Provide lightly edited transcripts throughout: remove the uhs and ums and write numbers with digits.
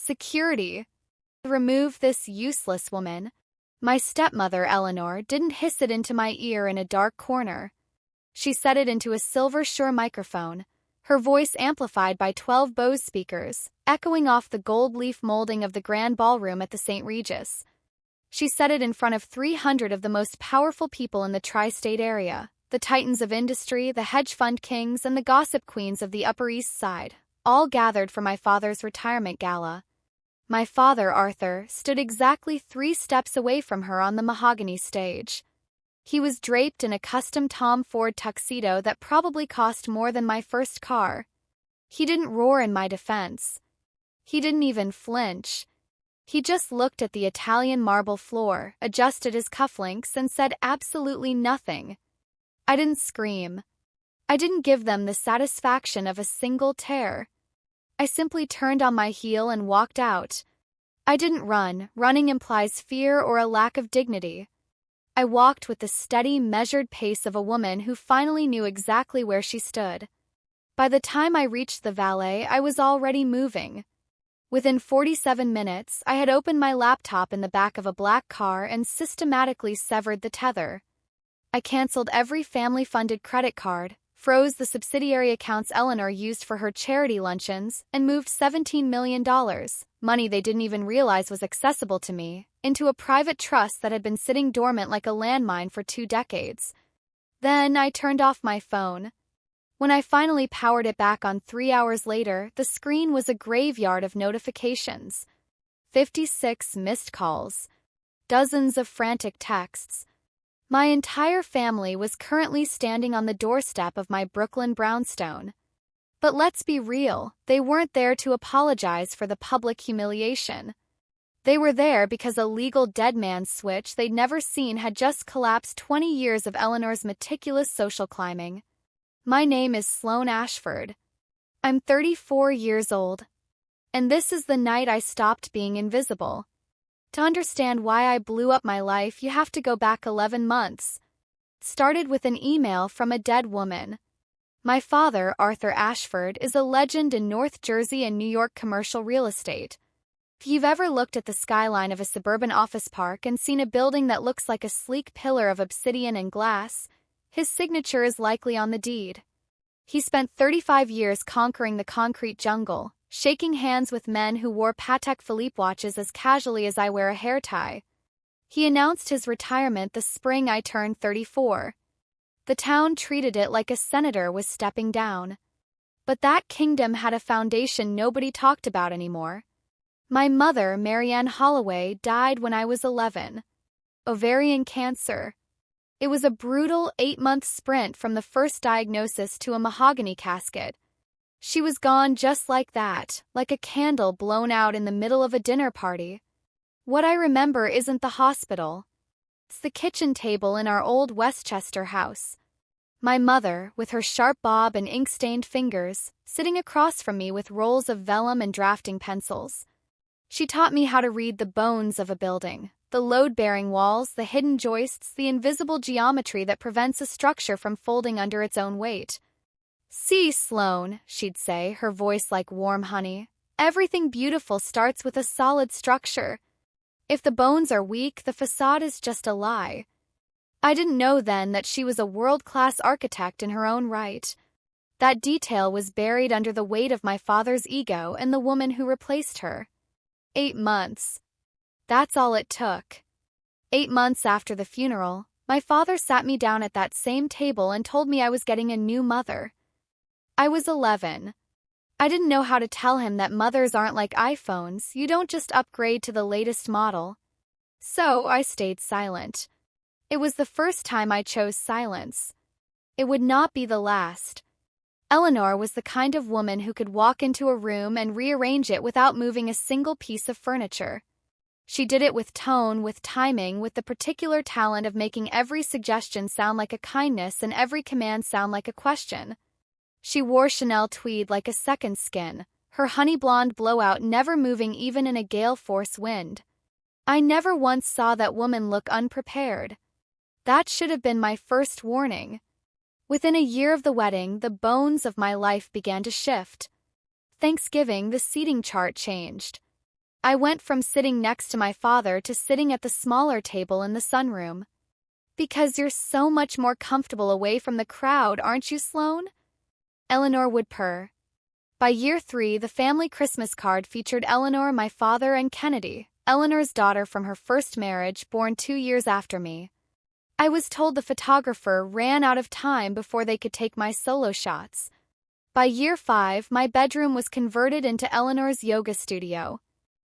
Security. Remove this useless woman. My stepmother, Eleanor, didn't hiss it into my ear in a dark corner. She said it into a Silver Shure microphone, her voice amplified by 12 Bose speakers, echoing off the gold leaf molding of the grand ballroom at the St. Regis. She said it in front of 300 of the most powerful people in the tri-state area, the titans of industry, the hedge fund kings, and the gossip queens of the Upper East Side, all gathered for my father's retirement gala. My father, Arthur, stood exactly 3 steps away from her on the mahogany stage. He was draped in a custom Tom Ford tuxedo that probably cost more than my first car. He didn't roar in my defense. He didn't even flinch. He just looked at the Italian marble floor, adjusted his cufflinks, and said absolutely nothing. I didn't scream. I didn't give them the satisfaction of a single tear. I simply turned on my heel and walked out. I didn't run. Running implies fear or a lack of dignity. I walked with the steady, measured pace of a woman who finally knew exactly where she stood. By the time I reached the valet, I was already moving. Within 47 minutes, I had opened my laptop in the back of a black car and systematically severed the tether. I canceled every family-funded credit card, froze the subsidiary accounts Eleanor used for her charity luncheons, and moved $17 million, money they didn't even realize was accessible to me, into a private trust that had been sitting dormant like a landmine for 2 decades. Then I turned off my phone. When I finally powered it back on 3 hours later, the screen was a graveyard of notifications. 56 missed calls. Dozens of frantic texts. My entire family was currently standing on the doorstep of my Brooklyn brownstone. But let's be real, they weren't there to apologize for the public humiliation. They were there because a legal dead man's switch they'd never seen had just collapsed 20 years of Eleanor's meticulous social climbing. My name is Sloane Ashford. I'm 34 years old. And this is the night I stopped being invisible. To understand why I blew up my life, you have to go back 11 months. It started with an email from a dead woman. My father, Arthur Ashford, is a legend in North Jersey and New York commercial real estate. If you've ever looked at the skyline of a suburban office park and seen a building that looks like a sleek pillar of obsidian and glass, his signature is likely on the deed. He spent 35 years conquering the concrete jungle, shaking hands with men who wore Patek Philippe watches as casually as I wear a hair tie. He announced his retirement the spring I turned 34. The town treated it like a senator was stepping down. But that kingdom had a foundation nobody talked about anymore. My mother, Marianne Holloway, died when I was 11. Ovarian cancer. It was a brutal 8-month sprint from the first diagnosis to a mahogany casket. She was gone just like that, like a candle blown out in the middle of a dinner party. What I remember isn't the hospital. It's the kitchen table in our old Westchester house. My mother, with her sharp bob and ink-stained fingers, sitting across from me with rolls of vellum and drafting pencils. She taught me how to read the bones of a building, the load-bearing walls, the hidden joists, the invisible geometry that prevents a structure from folding under its own weight. "See, Sloane," she'd say, her voice like warm honey. "Everything beautiful starts with a solid structure. If the bones are weak, the facade is just a lie." I didn't know then that she was a world-class architect in her own right. That detail was buried under the weight of my father's ego and the woman who replaced her. 8 months. That's all it took. 8 months after the funeral, my father sat me down at that same table and told me I was getting a new mother. I was 11. I didn't know how to tell him that mothers aren't like iPhones, you don't just upgrade to the latest model. So I stayed silent. It was the first time I chose silence. It would not be the last. Eleanor was the kind of woman who could walk into a room and rearrange it without moving a single piece of furniture. She did it with tone, with timing, with the particular talent of making every suggestion sound like a kindness and every command sound like a question. She wore Chanel tweed like a second skin, her honey blonde blowout never moving even in a gale force wind. I never once saw that woman look unprepared. That should have been my first warning. Within a year of the wedding, the bones of my life began to shift. Thanksgiving, the seating chart changed. I went from sitting next to my father to sitting at the smaller table in the sunroom. Because you're so much more comfortable away from the crowd, aren't you, Sloane? Eleanor would purr. By year 3, the family Christmas card featured Eleanor, my father, and Kennedy, Eleanor's daughter from her first marriage, born 2 years after me. I was told the photographer ran out of time before they could take my solo shots. By year 5, my bedroom was converted into Eleanor's yoga studio.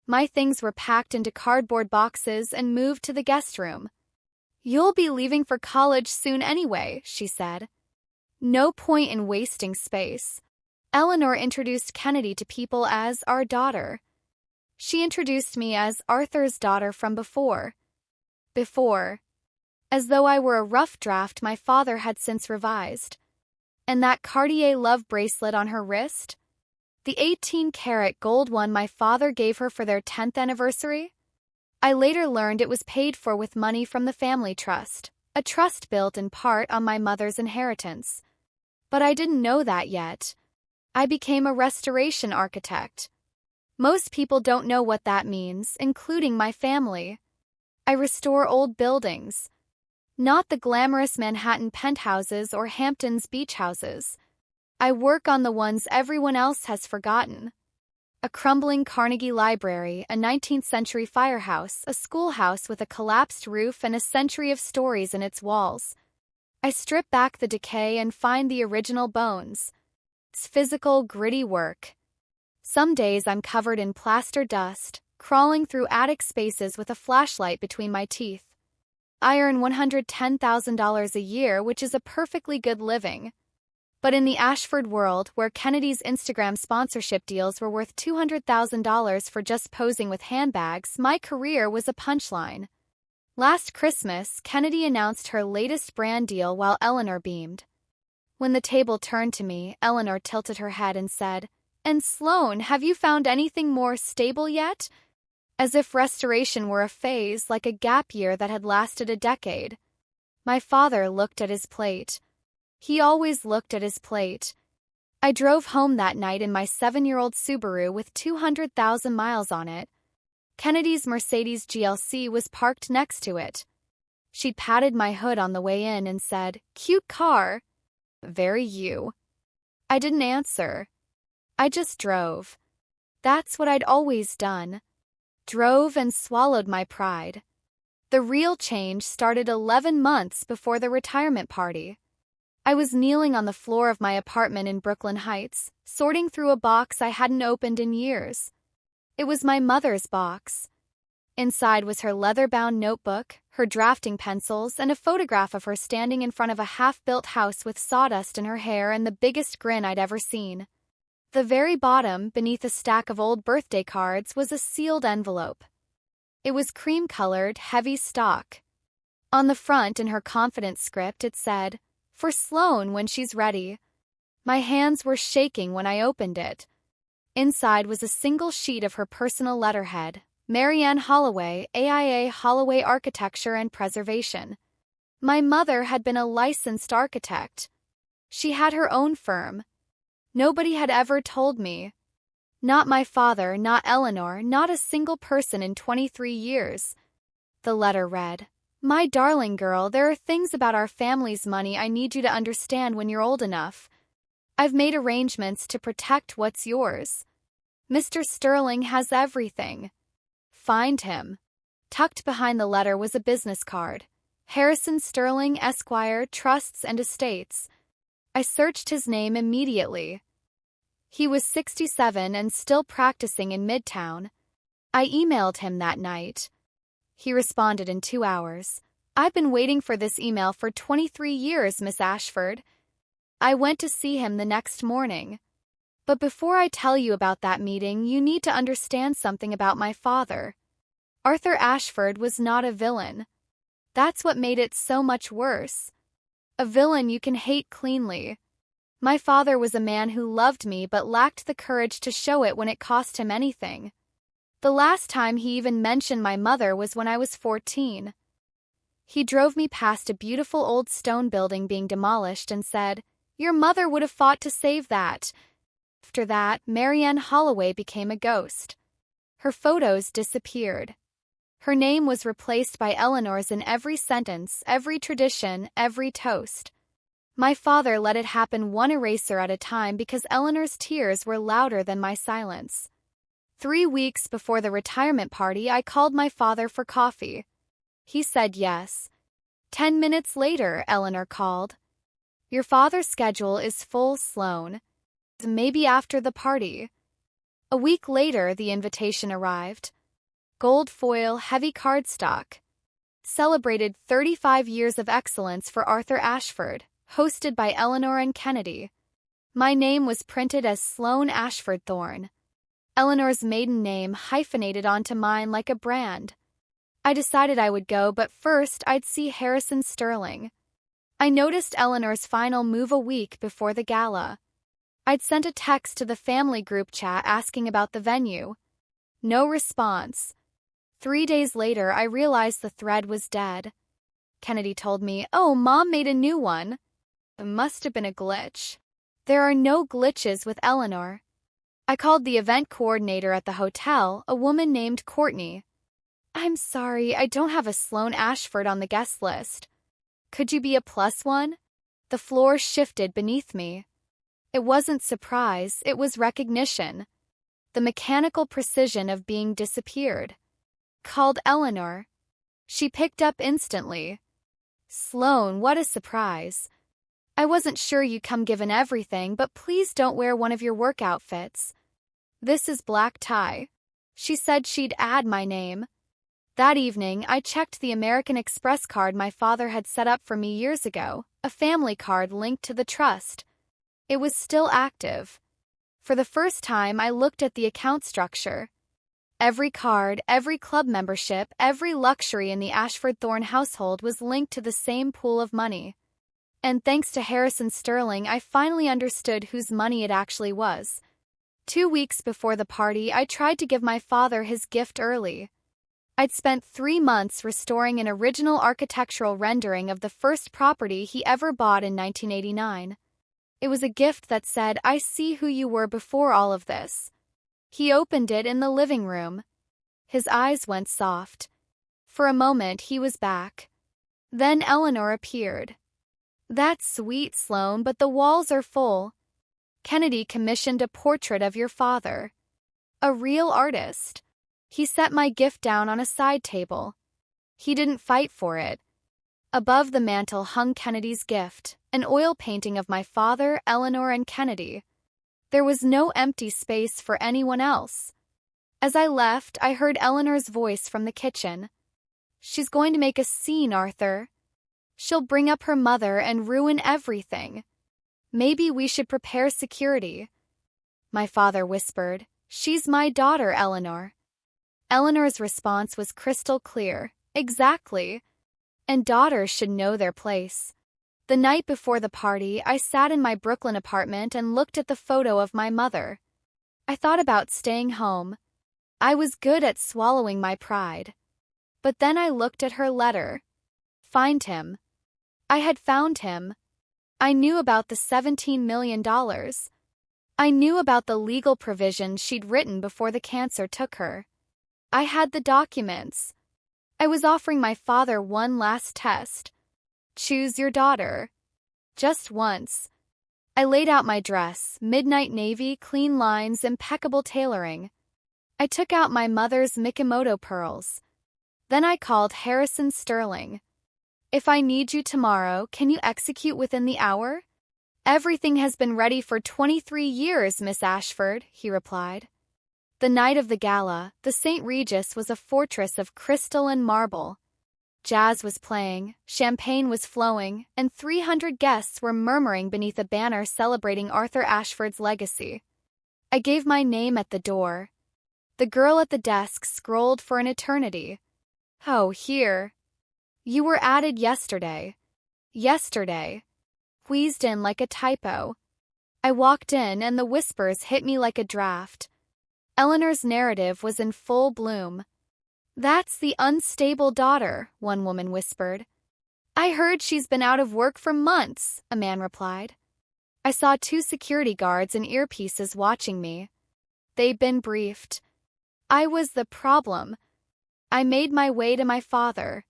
My things were packed into cardboard boxes and moved to the guest room. "You'll be leaving for college soon anyway," she said. "No point in wasting space." Eleanor introduced Kennedy to people as our daughter. She introduced me as Arthur's daughter from before. As though I were a rough draft my father had since revised. And that Cartier love bracelet on her wrist? The 18-karat gold one my father gave her for their 10th anniversary? I later learned it was paid for with money from the family trust, a trust built in part on my mother's inheritance. But I didn't know that yet. I became a restoration architect. Most people don't know what that means, including my family. I restore old buildings. Not the glamorous Manhattan penthouses or Hamptons beach houses. I work on the ones everyone else has forgotten. A crumbling Carnegie Library, a 19th-century firehouse, a schoolhouse with a collapsed roof and a century of stories in its walls. I strip back the decay and find the original bones. It's physical, gritty work. Some days I'm covered in plaster dust, crawling through attic spaces with a flashlight between my teeth. I earn $110,000 a year, which is a perfectly good living. But in the Ashford world, where Kennedy's Instagram sponsorship deals were worth $200,000 for just posing with handbags, my career was a punchline. Last Christmas, Kennedy announced her latest brand deal while Eleanor beamed. When the table turned to me, Eleanor tilted her head and said, "And Sloane, have you found anything more stable yet?" As if restoration were a phase, like a gap year that had lasted a decade. My father looked at his plate. He always looked at his plate. I drove home that night in my 7-year-old Subaru with 200,000 miles on it. Kennedy's Mercedes GLC was parked next to it. She patted my hood on the way in and said, "Cute car." "Very you." I didn't answer. I just drove. That's what I'd always done. Drove and swallowed my pride. The real change started 11 months before the retirement party. I was kneeling on the floor of my apartment in Brooklyn Heights, sorting through a box I hadn't opened in years. It was my mother's box. Inside was her leather-bound notebook, her drafting pencils, and a photograph of her standing in front of a half-built house with sawdust in her hair and the biggest grin I'd ever seen. The very bottom, beneath a stack of old birthday cards, was a sealed envelope. It was cream-colored, heavy stock. On the front, in her confident script, it said, "For Sloane when she's ready." My hands were shaking when I opened it. Inside was a single sheet of her personal letterhead, Marianne Holloway, AIA Holloway Architecture and Preservation. My mother had been a licensed architect. She had her own firm. Nobody had ever told me. Not my father, not Eleanor, not a single person in 23 years. The letter read, "My darling girl, there are things about our family's money I need you to understand when you're old enough. I've made arrangements to protect what's yours. Mr. Sterling has everything. Find him." Tucked behind the letter was a business card. Harrison Sterling, Esquire, Trusts and Estates. I searched his name immediately. He was 67 and still practicing in Midtown. I emailed him that night. He responded in 2 hours. "I've been waiting for this email for 23 years, Miss Ashford." I went to see him the next morning. But before I tell you about that meeting, you need to understand something about my father. Arthur Ashford was not a villain. That's what made it so much worse. A villain you can hate cleanly. My father was a man who loved me but lacked the courage to show it when it cost him anything. The last time he even mentioned my mother was when I was 14. He drove me past a beautiful old stone building being demolished and said, "Your mother would have fought to save that." After that, Marianne Holloway became a ghost. Her photos disappeared. Her name was replaced by Eleanor's in every sentence, every tradition, every toast. My father let it happen one eraser at a time because Eleanor's tears were louder than my silence. 3 weeks before the retirement party, I called my father for coffee. He said yes. 10 minutes later, Eleanor called. Your father's schedule is full, Sloane. Maybe after the party. A week later, the invitation arrived. Gold foil, heavy cardstock. Celebrated 35 years of excellence for Arthur Ashford, hosted by Eleanor and Kennedy. My name was printed as Sloane Ashford Thorne. Eleanor's maiden name hyphenated onto mine like a brand. I decided I would go, but first I'd see Harrison Sterling. I noticed Eleanor's final move a week before the gala. I'd sent a text to the family group chat asking about the venue. No response. 3 days later, I realized the thread was dead. Kennedy told me, "Oh, Mom made a new one." It must have been a glitch. There are no glitches with Eleanor. I called the event coordinator at the hotel, a woman named Courtney. "I'm sorry, I don't have a Sloane Ashford on the guest list. Could you be a +1? The floor shifted beneath me. It wasn't surprise, it was recognition. The mechanical precision of being disappeared. Called Eleanor. She picked up instantly. "Sloane, what a surprise. I wasn't sure you'd come given everything, but please don't wear one of your work outfits. This is black tie." She said she'd add my name. That evening, I checked the American Express card my father had set up for me years ago, a family card linked to the trust. It was still active. For the first time, I looked at the account structure. Every card, every club membership, every luxury in the Ashford Thorne household was linked to the same pool of money. And thanks to Harrison Sterling, I finally understood whose money it actually was. 2 weeks before the party, I tried to give my father his gift early. I'd spent 3 months restoring an original architectural rendering of the first property he ever bought in 1989. It was a gift that said, "I see who you were before all of this." He opened it in the living room. His eyes went soft. For a moment, he was back. Then Eleanor appeared. "That's sweet, Sloane, but the walls are full. Kennedy commissioned a portrait of your father. A real artist." He set my gift down on a side table. He didn't fight for it. Above the mantel hung Kennedy's gift, an oil painting of my father, Eleanor, and Kennedy. There was no empty space for anyone else. As I left, I heard Eleanor's voice from the kitchen. "She's going to make a scene, Arthur. She'll bring up her mother and ruin everything. Maybe we should prepare security." My father whispered, "She's my daughter, Eleanor." Eleanor's response was crystal clear. "Exactly. And daughters should know their place." The night before the party, I sat in my Brooklyn apartment and looked at the photo of my mother. I thought about staying home. I was good at swallowing my pride. But then I looked at her letter. Find him. I had found him. I knew about the $17 million. I knew about the legal provisions she'd written before the cancer took her. I had the documents. I was offering my father one last test. Choose your daughter. Just once. I laid out my dress, midnight navy, clean lines, impeccable tailoring. I took out my mother's Mikimoto pearls. Then I called Harrison Sterling. "If I need you tomorrow, can you execute within the hour?" "Everything has been ready for 23 years, Miss Ashford," he replied. The night of the gala, the St. Regis was a fortress of crystal and marble. Jazz was playing, champagne was flowing, and 300 guests were murmuring beneath a banner celebrating Arthur Ashford's legacy. I gave my name at the door. The girl at the desk scrolled for an eternity. "Oh, here. You were added yesterday." Yesterday. Wheezed in like a typo. I walked in and the whispers hit me like a draft. Eleanor's narrative was in full bloom. "That's the unstable daughter," one woman whispered. "I heard she's been out of work for months," a man replied. I saw 2 security guards in earpieces watching me. They'd been briefed. I was the problem. I made my way to my father.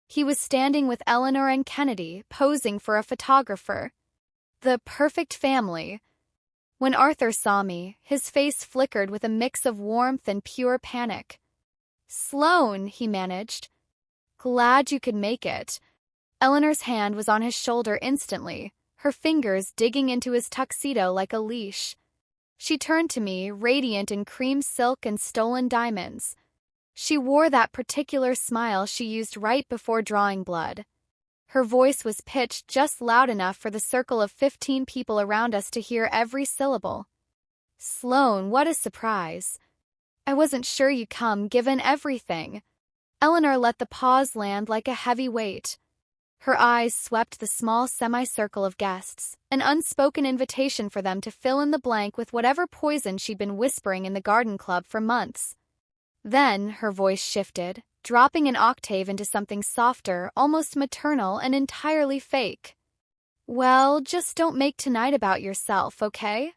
He was standing with Eleanor and Kennedy, posing for a photographer. The perfect family. When Arthur saw me, his face flickered with a mix of warmth and pure panic. "Sloane," he managed. "Glad you could make it." Eleanor's hand was on his shoulder instantly, her fingers digging into his tuxedo like a leash. She turned to me, radiant in cream silk and stolen diamonds. She wore that particular smile she used right before drawing blood. Her voice was pitched just loud enough for the circle of 15 people around us to hear every syllable. "Sloane, what a surprise. I wasn't sure you'd come, given everything." Eleanor let the pause land like a heavy weight. Her eyes swept the small semicircle of guests, an unspoken invitation for them to fill in the blank with whatever poison she'd been whispering in the garden club for months. Then her voice shifted, dropping an octave into something softer, almost maternal, and entirely fake. "Well, just don't make tonight about yourself, okay?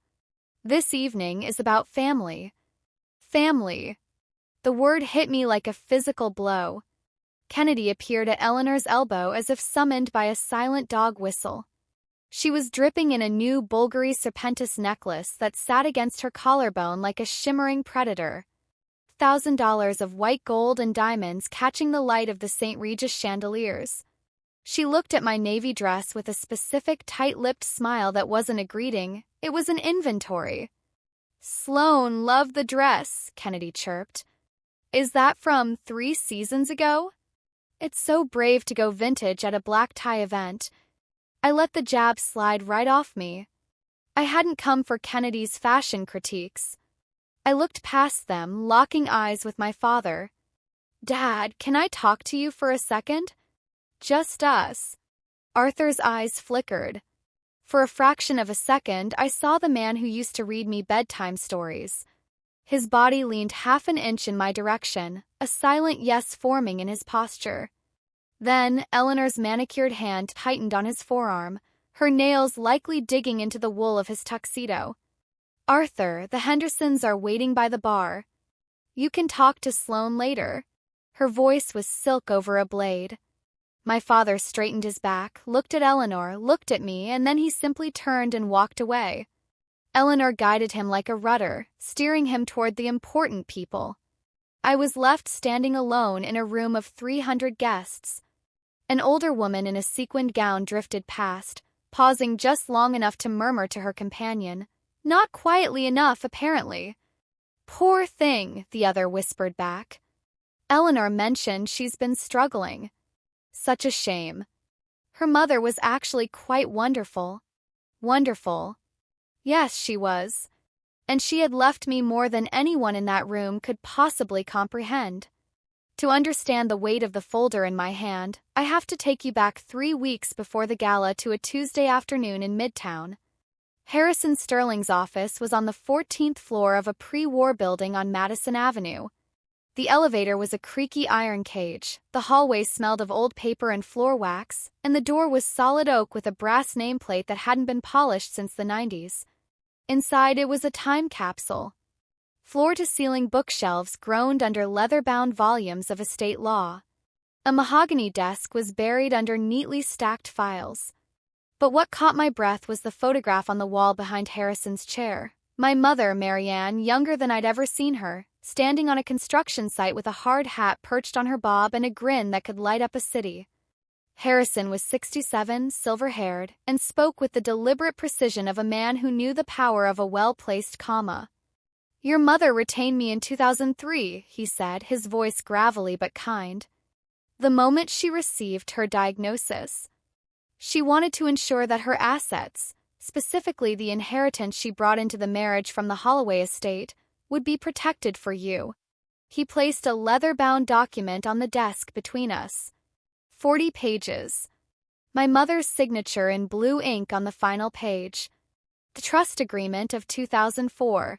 This evening is about family." Family. The word hit me like a physical blow. Kennedy appeared at Eleanor's elbow as if summoned by a silent dog whistle. She was dripping in a new Bulgari Serpentis necklace that sat against her collarbone like a shimmering predator. $1,000 of white gold and diamonds catching the light of the St. Regis chandeliers. She looked at my navy dress with a specific tight-lipped smile that wasn't a greeting, it was an inventory. "Sloane, love the dress," Kennedy chirped. "Is that from 3 seasons ago?" It's so brave to go vintage at a black tie event. I let the jab slide right off me. I hadn't come for Kennedy's fashion critiques. I looked past them, locking eyes with my father. "Dad, can I talk to you for a second?" "Just us." Arthur's eyes flickered. For a fraction of a second, I saw the man who used to read me bedtime stories. His body leaned half an inch in my direction, a silent yes forming in his posture. Then Eleanor's manicured hand tightened on his forearm, her nails likely digging into the wool of his tuxedo. "Arthur, the Hendersons are waiting by the bar. You can talk to Sloane later." Her voice was silk over a blade. My father straightened his back, looked at Eleanor, looked at me, and then he simply turned and walked away. Eleanor guided him like a rudder, steering him toward the important people. I was left standing alone in a room of 300 guests. An older woman in a sequined gown drifted past, pausing just long enough to murmur to her companion. Not quietly enough, apparently. "Poor thing," the other whispered back. "Eleanor mentioned she's been struggling. Such a shame. Her mother was actually quite wonderful." Wonderful. Yes, she was. And she had left me more than anyone in that room could possibly comprehend. To understand the weight of the folder in my hand, I have to take you back 3 weeks before the gala to a Tuesday afternoon in Midtown. Harrison Sterling's office was on the 14th floor of a pre-war building on Madison Avenue. The elevator was a creaky iron cage, the hallway smelled of old paper and floor wax, and the door was solid oak with a brass nameplate that hadn't been polished since the 90s. Inside, it was a time capsule. Floor-to-ceiling bookshelves groaned under leather-bound volumes of estate law. A mahogany desk was buried under neatly stacked files. But what caught my breath was the photograph on the wall behind Harrison's chair. My mother, Marianne, younger than I'd ever seen her, standing on a construction site with a hard hat perched on her bob and a grin that could light up a city. Harrison was 67, silver-haired, and spoke with the deliberate precision of a man who knew the power of a well-placed comma. "Your mother retained me in 2003, he said, his voice gravelly but kind. "The moment she received her diagnosis. She wanted to ensure that her assets, specifically the inheritance she brought into the marriage from the Holloway estate, would be protected for you." He placed a leather-bound document on the desk between us. 40 pages. My mother's signature in blue ink on the final page. The trust agreement of 2004.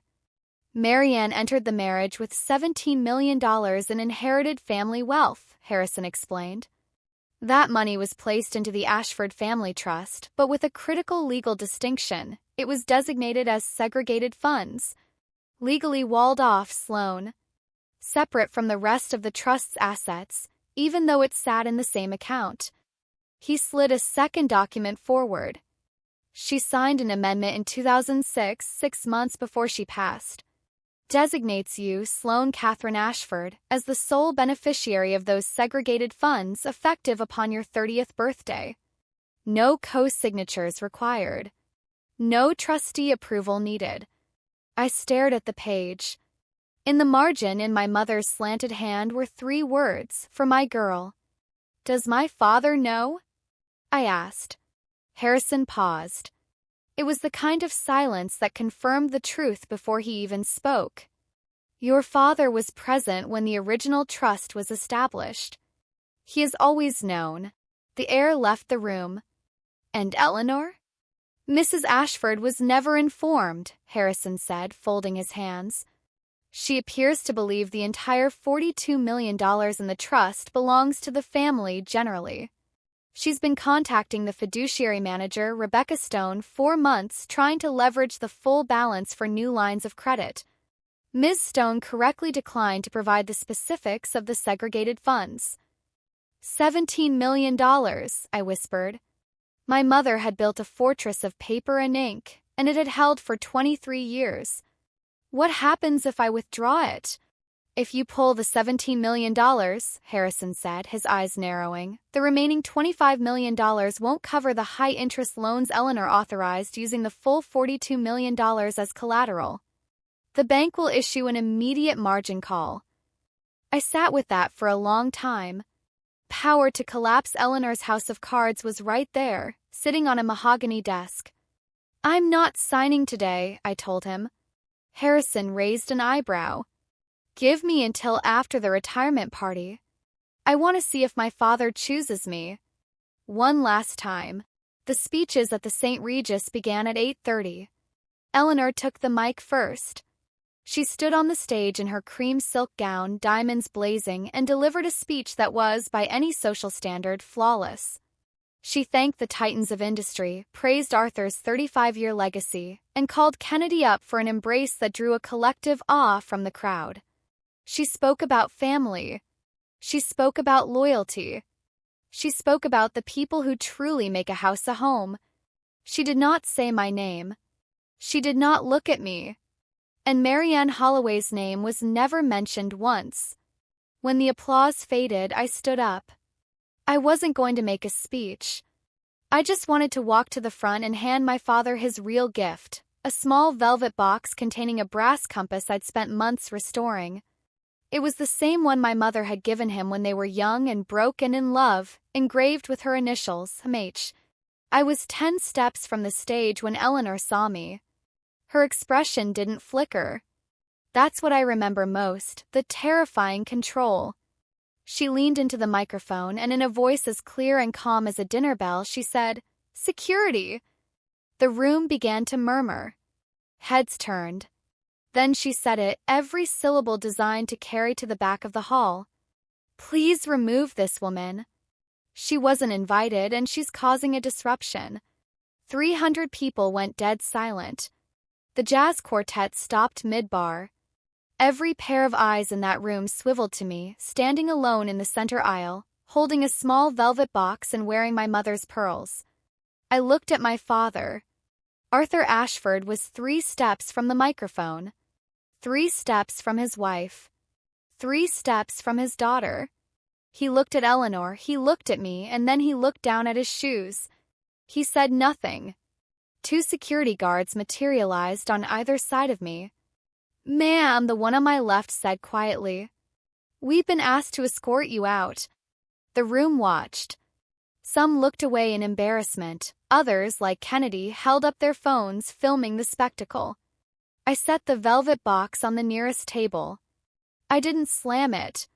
Marianne entered the marriage with $17 million in inherited family wealth, Harrison explained. That money was placed into the Ashford Family Trust, but with a critical legal distinction. It was designated as segregated funds. Legally walled off, Sloane. separate from the rest of the trust's assets, even though it sat in the same account. He slid a second document forward. She signed an amendment in 2006, 6 months before she passed. Designates you, Sloane Catherine Ashford, as the sole beneficiary of those segregated funds effective upon your 30th birthday. No co-signatures required. No trustee approval needed. I stared at the page. In the margin in my mother's slanted hand were 3 words, for my girl. Does my father know? I asked. Harrison paused. It was the kind of silence that confirmed the truth before he even spoke. Your father was present when the original trust was established. He has always known. The heir left the room. And Eleanor? Mrs. Ashford was never informed, Harrison said, folding his hands. She appears to believe the entire $42 million in the trust belongs to the family generally. She's been contacting the fiduciary manager, Rebecca Stone, 4 months trying to leverage the full balance for new lines of credit. Ms. Stone correctly declined to provide the specifics of the segregated funds. $17 million, I whispered. My mother had built a fortress of paper and ink, and it had held for 23 years. What happens if I withdraw it? If you pull the $17 million, Harrison said, his eyes narrowing, the remaining $25 million won't cover the high-interest loans Eleanor authorized using the full $42 million as collateral. The bank will issue an immediate margin call. I sat with that for a long time. Power to collapse Eleanor's house of cards was right there, sitting on a mahogany desk. I'm not signing today, I told him. Harrison raised an eyebrow. Give me until after the retirement party. I want to see if my father chooses me. One last time. The speeches at the St. Regis began at 8:30. Eleanor took the mic first. She stood on the stage in her cream silk gown, diamonds blazing, and delivered a speech that was, by any social standard, flawless. She thanked the titans of industry, praised Arthur's 35-year legacy, and called Kennedy up for an embrace that drew a collective awe from the crowd. She spoke about family. She spoke about loyalty. She spoke about the people who truly make a house a home. She did not say my name. She did not look at me. And Marianne Holloway's name was never mentioned once. When the applause faded, I stood up. I wasn't going to make a speech. I just wanted to walk to the front and hand my father his real gift, a small velvet box containing a brass compass I'd spent months restoring. It was the same one my mother had given him when they were young and broke and in love, engraved with her initials, MH. I was 10 steps from the stage when Eleanor saw me. Her expression didn't flicker. That's what I remember most, the terrifying control. She leaned into the microphone, and in a voice as clear and calm as a dinner bell, she said, "Security!" The room began to murmur. Heads turned. Then she said it, every syllable designed to carry to the back of the hall. Please remove this woman. She wasn't invited, and she's causing a disruption. 300 people went dead silent. The jazz quartet stopped mid-bar. Every pair of eyes in that room swiveled to me, standing alone in the center aisle, holding a small velvet box and wearing my mother's pearls. I looked at my father. Arthur Ashford was 3 steps from the microphone. 3 steps from his wife. 3 steps from his daughter. He looked at Eleanor, he looked at me, and then he looked down at his shoes. He said nothing. 2 security guards materialized on either side of me. "Ma'am," the one on my left said quietly. "We've been asked to escort you out." The room watched. Some looked away in embarrassment. Others, like Kennedy, held up their phones, filming the spectacle. I set the velvet box on the nearest table. I didn't slam it.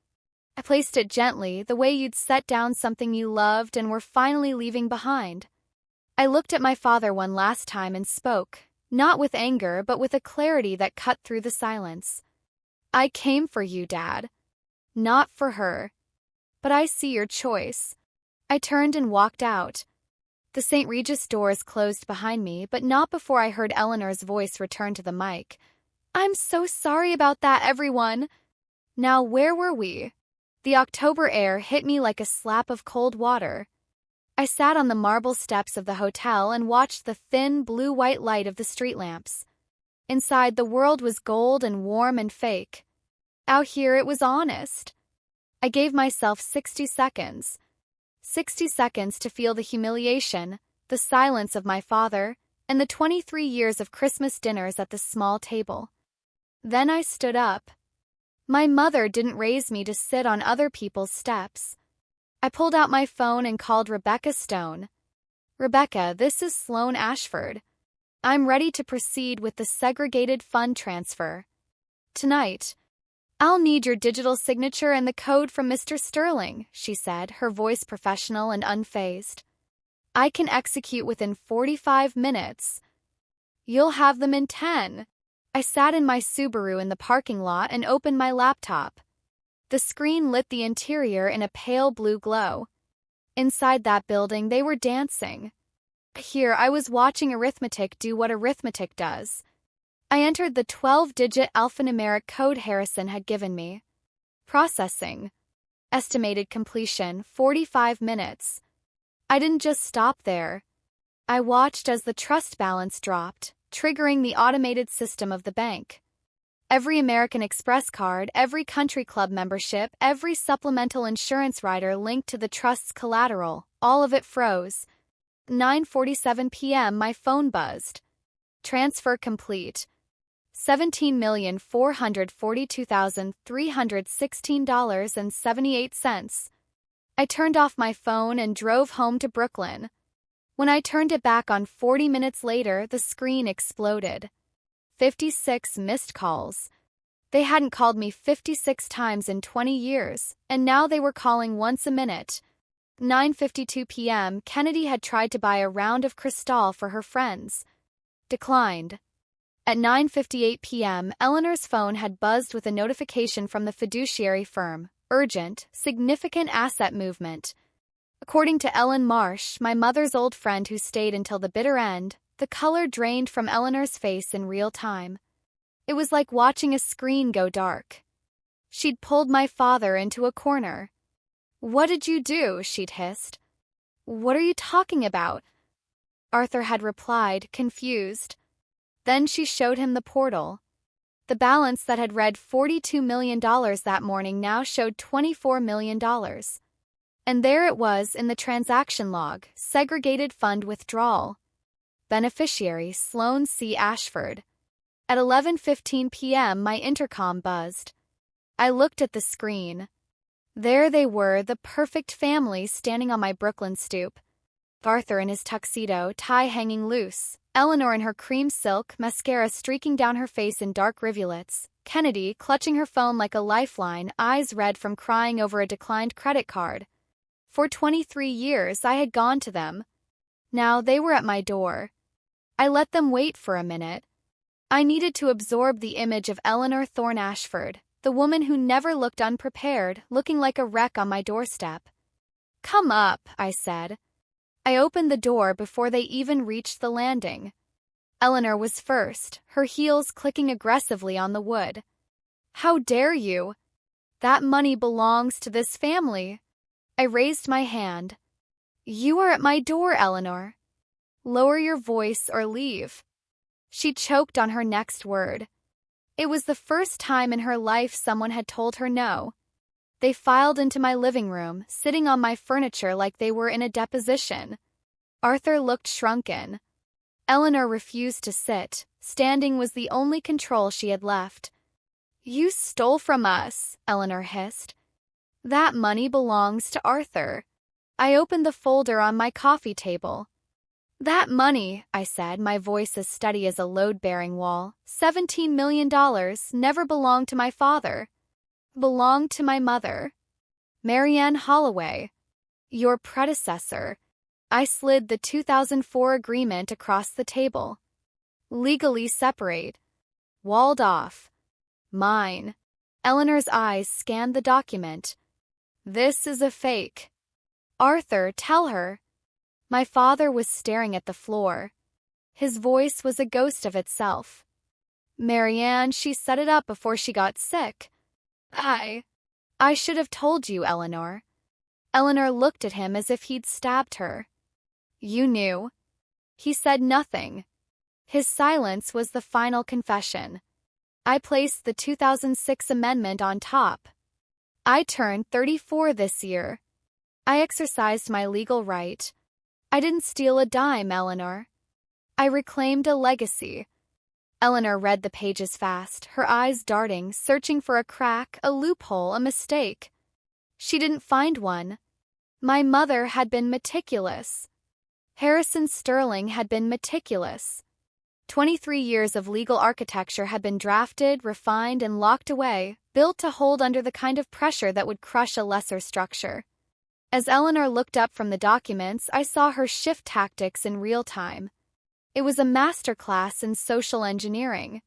I placed it gently, the way you'd set down something you loved and were finally leaving behind. I looked at my father one last time and spoke, not with anger, but with a clarity that cut through the silence. "I came for you, Dad. Not for her. But I see your choice." I turned and walked out. The St. Regis doors closed behind me, but not before I heard Eleanor's voice return to the mic. "I'm so sorry about that, everyone." Now where were we? The October air hit me like a slap of cold water. I sat on the marble steps of the hotel and watched the thin, blue-white light of the street lamps. Inside, the world was gold and warm and fake. Out here, it was honest. I gave myself 60 seconds. 60 seconds to feel the humiliation, the silence of my father, and the 23 years of Christmas dinners at the small table. Then I stood up. My mother didn't raise me to sit on other people's steps. I pulled out my phone and called Rebecca Stone. Rebecca, this is Sloan Ashford. I'm ready to proceed with the segregated fund transfer. Tonight, I'll need your digital signature and the code from Mr. Sterling, she said, her voice professional and unfazed. I can execute within 45 minutes. You'll have them in 10. I sat in my Subaru in the parking lot and opened my laptop. The screen lit the interior in a pale blue glow. Inside that building, they were dancing. Here, I was watching arithmetic do what arithmetic does. I entered the 12-digit alphanumeric code Harrison had given me. Processing. Estimated completion, 45 minutes. I didn't just stop there. I watched as the trust balance dropped, triggering the automated system of the bank. Every American Express card, every country club membership, every supplemental insurance rider linked to the trust's collateral, all of it froze. 9:47 p.m. my phone buzzed. Transfer complete. $17,442,316.78. I turned off my phone and drove home to Brooklyn. When I turned it back on 40 minutes later, the screen exploded. 56 missed calls. They hadn't called me 56 times in 20 years, and now they were calling once a minute. 9:52 p.m. Kennedy had tried to buy a round of Cristal for her friends. Declined. At 9:58 p.m., Eleanor's phone had buzzed with a notification from the fiduciary firm. Urgent, significant asset movement. According to Ellen Marsh, my mother's old friend who stayed until the bitter end, the color drained from Eleanor's face in real time. It was like watching a screen go dark. She'd pulled my father into a corner. "What did you do?" she'd hissed. "What are you talking about?" Arthur had replied, confused. Then she showed him the portal. The balance that had read $42 million that morning now showed $24 million. And there it was in the transaction log, segregated fund withdrawal. Beneficiary Sloan C. Ashford. At 11:15 p.m. my intercom buzzed. I looked at the screen. There they were, the perfect family standing on my Brooklyn stoop. Arthur in his tuxedo, tie hanging loose, Eleanor in her cream silk, mascara streaking down her face in dark rivulets, Kennedy clutching her phone like a lifeline, eyes red from crying over a declined credit card. For 23 years I had gone to them. Now they were at my door. I let them wait for a minute. I needed to absorb the image of Eleanor Thorne Ashford, the woman who never looked unprepared, looking like a wreck on my doorstep. "Come up," I said. I opened the door before they even reached the landing. Eleanor was first, her heels clicking aggressively on the wood. "How dare you? That money belongs to this family." I raised my hand. "You are at my door, Eleanor. Lower your voice or leave." She choked on her next word. It was the first time in her life someone had told her no. They filed into my living room, sitting on my furniture like they were in a deposition. Arthur looked shrunken. Eleanor refused to sit. Standing was the only control she had left. "You stole from us," Eleanor hissed. "That money belongs to Arthur." I opened the folder on my coffee table. "That money," I said, my voice as steady as a load-bearing wall, $17 million, never belonged to my father. Belonged to my mother. Marianne Holloway. Your predecessor. I slid the 2004 agreement across the table. Legally separate. Walled off. Mine. Eleanor's eyes scanned the document. "This is a fake." "Arthur, tell her." My father was staring at the floor. His voice was a ghost of itself. "Marianne, she set it up before she got sick." I should have told you, Eleanor. Eleanor looked at him as if he'd stabbed her. You knew. He said nothing. His silence was the final confession. I placed the 2006 amendment on top. I turned 34 this year. I exercised my legal right. I didn't steal a dime, Eleanor. I reclaimed a legacy. Eleanor read the pages fast, her eyes darting, searching for a crack, a loophole, a mistake. She didn't find one. My mother had been meticulous. Harrison Sterling had been meticulous. 23 years of legal architecture had been drafted, refined, and locked away, built to hold under the kind of pressure that would crush a lesser structure. As Eleanor looked up from the documents, I saw her shift tactics in real time. It was a masterclass in social engineering.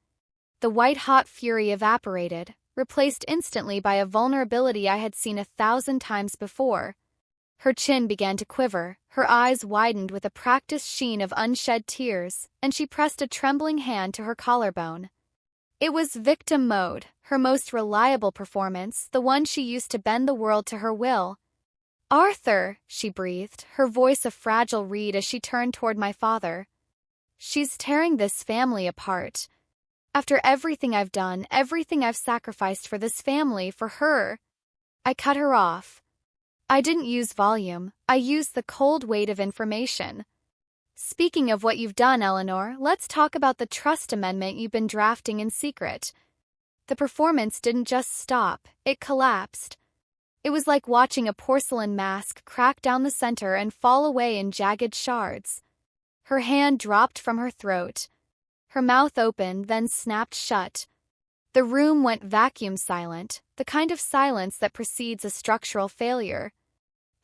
The white-hot fury evaporated, replaced instantly by a vulnerability I had seen 1,000 times before. Her chin began to quiver, her eyes widened with a practiced sheen of unshed tears, and she pressed a trembling hand to her collarbone. It was victim mode, her most reliable performance, the one she used to bend the world to her will. "Arthur," she breathed, her voice a fragile reed as she turned toward my father. "She's tearing this family apart. After everything I've done, everything I've sacrificed for this family, for her." I cut her off. I didn't use volume, I used the cold weight of information. "Speaking of what you've done, Eleanor, let's talk about the trust amendment you've been drafting in secret." The performance didn't just stop, it collapsed. It was like watching a porcelain mask crack down the center and fall away in jagged shards. Her hand dropped from her throat. Her mouth opened, then snapped shut. The room went vacuum silent, the kind of silence that precedes a structural failure.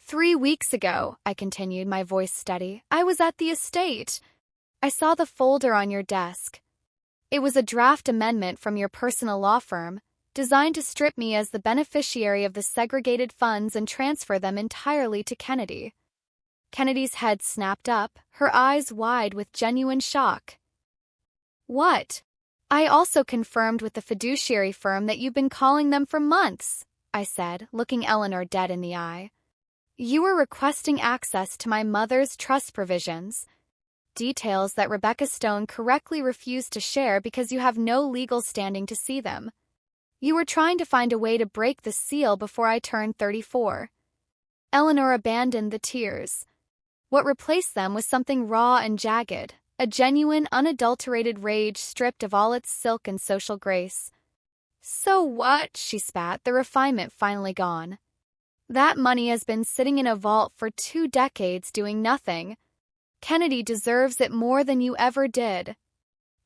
3 weeks ago," I continued, my voice steady, "I was at the estate. I saw the folder on your desk. It was a draft amendment from your personal law firm, designed to strip me as the beneficiary of the segregated funds and transfer them entirely to Kennedy." Kennedy's head snapped up, her eyes wide with genuine shock. "What?" "I also confirmed with the fiduciary firm that you've been calling them for months," I said, looking Eleanor dead in the eye. "You were requesting access to my mother's trust provisions, details that Rebecca Stone correctly refused to share because you have no legal standing to see them. You were trying to find a way to break the seal before I turned 34. Eleanor abandoned the tears. What replaced them was something raw and jagged, a genuine, unadulterated rage stripped of all its silk and social grace. "So what?" she spat, the refinement finally gone. "That money has been sitting in a vault for 2 decades doing nothing. Kennedy deserves it more than you ever did.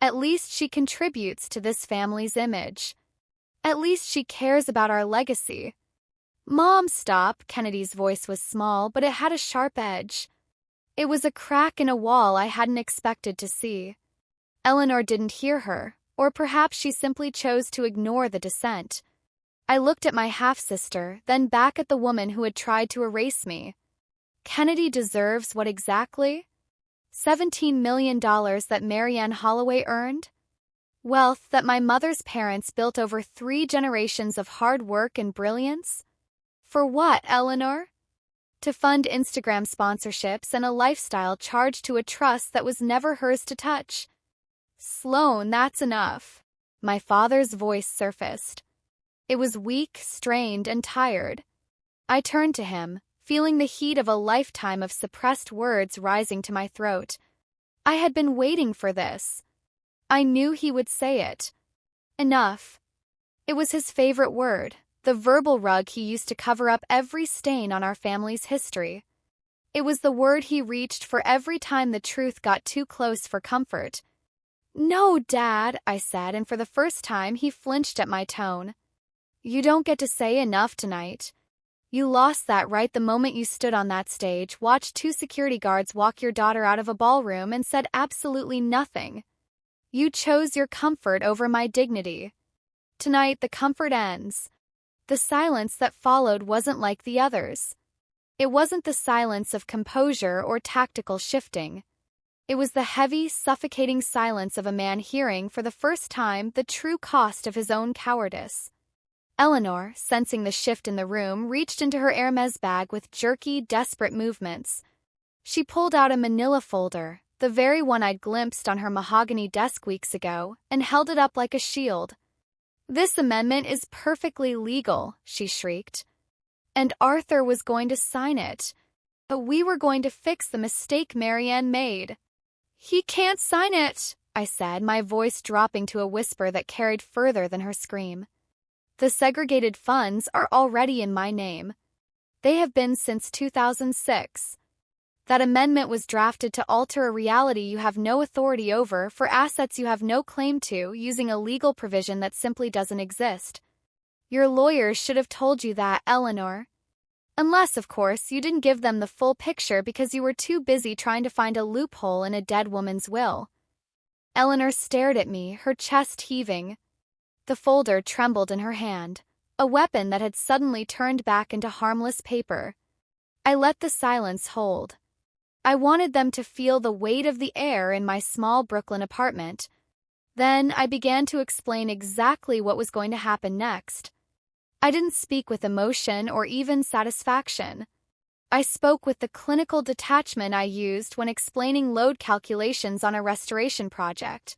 At least she contributes to this family's image. At least she cares about our legacy." "Mom, stop." Kennedy's voice was small, but it had a sharp edge. It was a crack in a wall I hadn't expected to see. Eleanor didn't hear her, or perhaps she simply chose to ignore the dissent. I looked at my half-sister, then back at the woman who had tried to erase me. Kennedy deserves what exactly? $17 million that Marianne Holloway earned? Wealth that my mother's parents built over 3 generations of hard work and brilliance? For what, Eleanor? To fund Instagram sponsorships and a lifestyle charged to a trust that was never hers to touch. "Sloan, that's enough." My father's voice surfaced. It was weak, strained, and tired. I turned to him, feeling the heat of a lifetime of suppressed words rising to my throat. I had been waiting for this. I knew he would say it. Enough. It was his favorite word, the verbal rug he used to cover up every stain on our family's history. It was the word he reached for every time the truth got too close for comfort. "No, Dad," I said, and for the first time he flinched at my tone. "You don't get to say enough tonight. You lost that right the moment you stood on that stage, watched 2 security guards walk your daughter out of a ballroom, and said absolutely nothing. You chose your comfort over my dignity. Tonight the comfort ends." The silence that followed wasn't like the others. It wasn't the silence of composure or tactical shifting. It was the heavy, suffocating silence of a man hearing for the first time the true cost of his own cowardice. Eleanor, sensing the shift in the room, reached into her Hermes bag with jerky, desperate movements. She pulled out a manila folder, the very one I'd glimpsed on her mahogany desk weeks ago, and held it up like a shield. "This amendment is perfectly legal," she shrieked. "And Arthur was going to sign it. But we were going to fix the mistake Marianne made." "He can't sign it," I said, my voice dropping to a whisper that carried further than her scream. "The segregated funds are already in my name. They have been since 2006. That amendment was drafted to alter a reality you have no authority over for assets you have no claim to, using a legal provision that simply doesn't exist. Your lawyers should have told you that, Eleanor. Unless, of course, you didn't give them the full picture because you were too busy trying to find a loophole in a dead woman's will." Eleanor stared at me, her chest heaving. The folder trembled in her hand, a weapon that had suddenly turned back into harmless paper. I let the silence hold. I wanted them to feel the weight of the air in my small Brooklyn apartment. Then I began to explain exactly what was going to happen next. I didn't speak with emotion or even satisfaction. I spoke with the clinical detachment I used when explaining load calculations on a restoration project.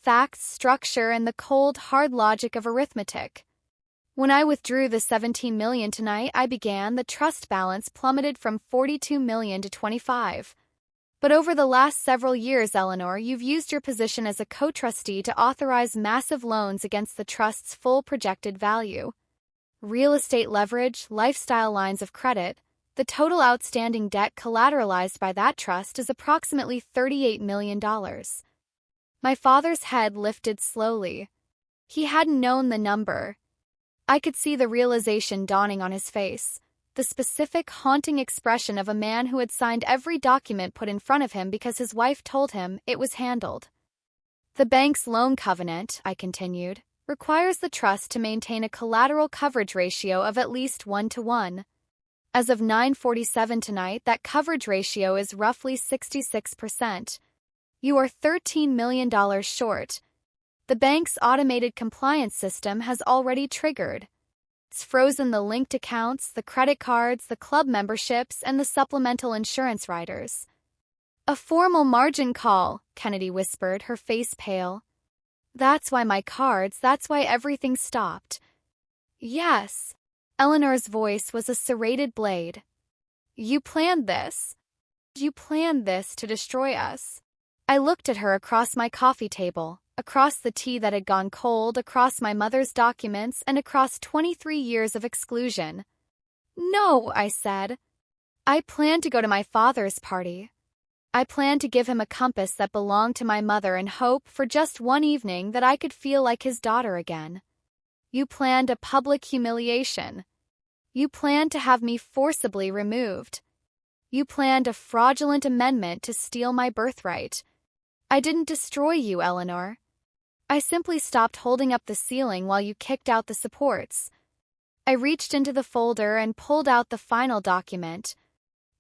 Facts, structure, and the cold, hard logic of arithmetic. When I withdrew the $17 million tonight, the trust balance plummeted from $42 million to $25. But over the last several years, Eleanor, you've used your position as a co-trustee to authorize massive loans against the trust's full projected value. Real estate leverage, lifestyle lines of credit, the total outstanding debt collateralized by that trust is approximately $38 million. My father's head lifted slowly. He hadn't known the number. I could see the realization dawning on his face, the specific, haunting expression of a man who had signed every document put in front of him because his wife told him it was handled. "The bank's loan covenant," I continued, "requires the trust to maintain a collateral coverage ratio of at least 1-to-1. As of 9:47 tonight, that coverage ratio is roughly 66%. You are $13 million short. The bank's automated compliance system has already triggered. It's frozen the linked accounts, the credit cards, the club memberships, and the supplemental insurance riders." "A formal margin call," Kennedy whispered, her face pale. "That's why that's why everything stopped." "Yes." Eleanor's voice was a serrated blade. You planned this to destroy us." I looked at her across my coffee table, across the tea that had gone cold, across my mother's documents, and across 23 years of exclusion. "No," I said. "I planned to go to my father's party. I planned to give him a compass that belonged to my mother and hope for just one evening that I could feel like his daughter again. You planned a public humiliation. You planned to have me forcibly removed. You planned a fraudulent amendment to steal my birthright. I didn't destroy you, Eleanor. I simply stopped holding up the ceiling while you kicked out the supports." I reached into the folder and pulled out the final document.